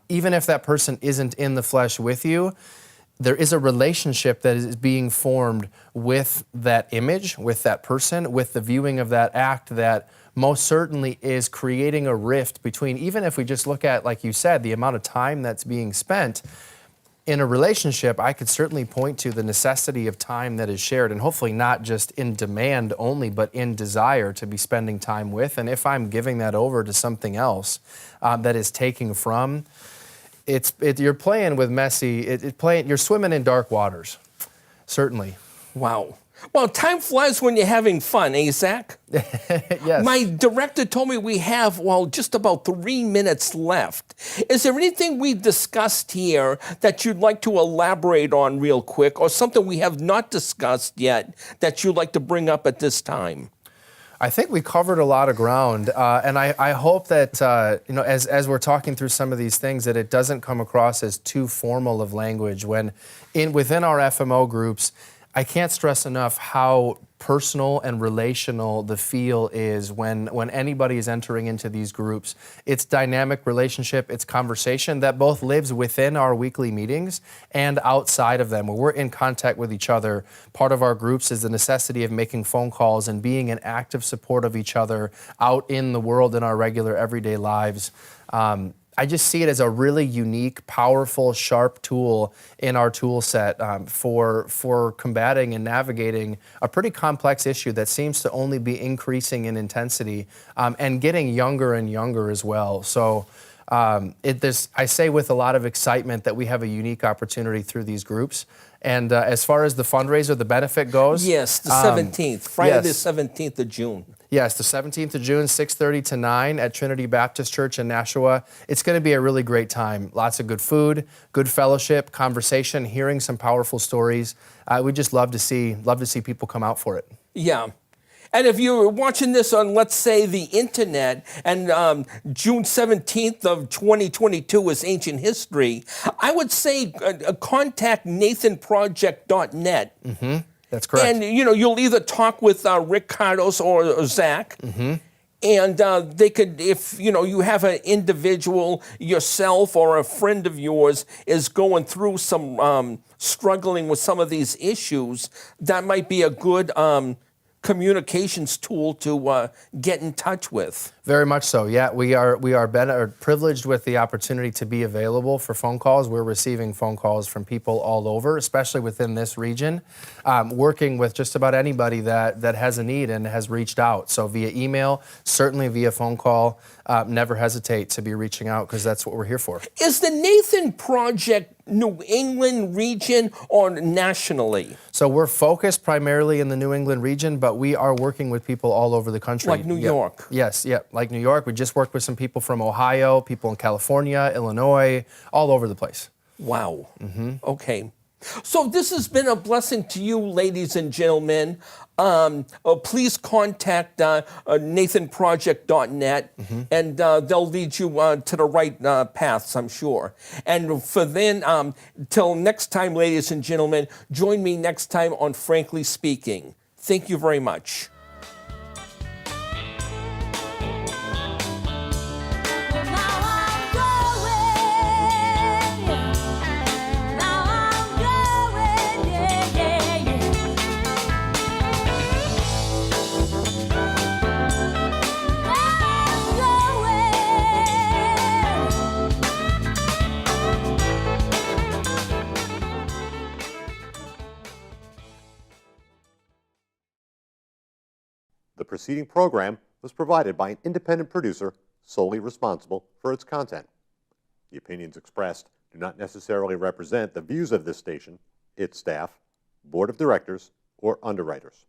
Even if that person isn't in the flesh with you, there is a relationship that is being formed with that image, with that person, with the viewing of that act that most certainly is creating a rift between, even if we just look at, like you said, the amount of time that's being spent in a relationship. I could certainly point to the necessity of time that is shared, and hopefully not just in demand only, but in desire to be spending time with. And if I'm giving that over to something else that is taking from, you're playing with you're swimming in dark waters, certainly. Wow. Well, time flies when you're having fun, eh, Zach? Yes. My director told me we have, just about 3 minutes left. Is there anything we discussed here that you'd like to elaborate on real quick, or something we have not discussed yet that you'd like to bring up at this time? I think we covered a lot of ground, and I hope that as we're talking through some of these things, that it doesn't come across as too formal of language. Within our FMO groups, I can't stress enough how personal and relational the feel is when anybody is entering into these groups. It's dynamic relationship, it's conversation that both lives within our weekly meetings and outside of them, where we're in contact with each other. Part of our groups is the necessity of making phone calls and being an active support of each other out in the world in our regular everyday lives. I just see it as a really unique, powerful, sharp tool in our tool set for combating and navigating a pretty complex issue that seems to only be increasing in intensity and getting younger and younger as well. So I say with a lot of excitement that we have a unique opportunity through these groups. And as far as the fundraiser, the benefit goes? Yes, the 17th, Friday yes. the 17th of June. Yes, the 17th of June, 6:30 to 9 at Trinity Baptist Church in Nashua. It's going to be a really great time. Lots of good food, good fellowship, conversation, hearing some powerful stories. We'd just love to see people come out for it. Yeah. And if you're watching this on, let's say, the internet, and June 17th of 2022 is ancient history, I would say contact nathanproject.net. Mm-hmm. That's correct. And, you'll either talk with Rick Cardos or Zach. Mm-hmm. And they could, if, you have an individual, yourself or a friend of yours is going through some, struggling with some of these issues, that might be a good communications tool to get in touch with. Very much so. Yeah, we are privileged with the opportunity to be available for phone calls. We're receiving phone calls from people all over, especially within this region, working with just about anybody that has a need and has reached out. So via email, certainly via phone call, never hesitate to be reaching out, because that's what we're here for. Is the Nathan Project New England region or nationally? So we're focused primarily in the New England region, but we are working with people all over the country. Like New York? Yes, like New York. We just worked with some people from Ohio, people in California, Illinois, all over the place. Wow. Mm-hmm. Okay. So this has been a blessing to you, ladies and gentlemen. Please contact nathanproject.net, mm-hmm. and they'll lead you to the right paths, I'm sure. And for then, till next time, ladies and gentlemen, join me next time on Frankly Speaking. Thank you very much. The preceding program was provided by an independent producer solely responsible for its content. The opinions expressed do not necessarily represent the views of this station, its staff, board of directors, or underwriters.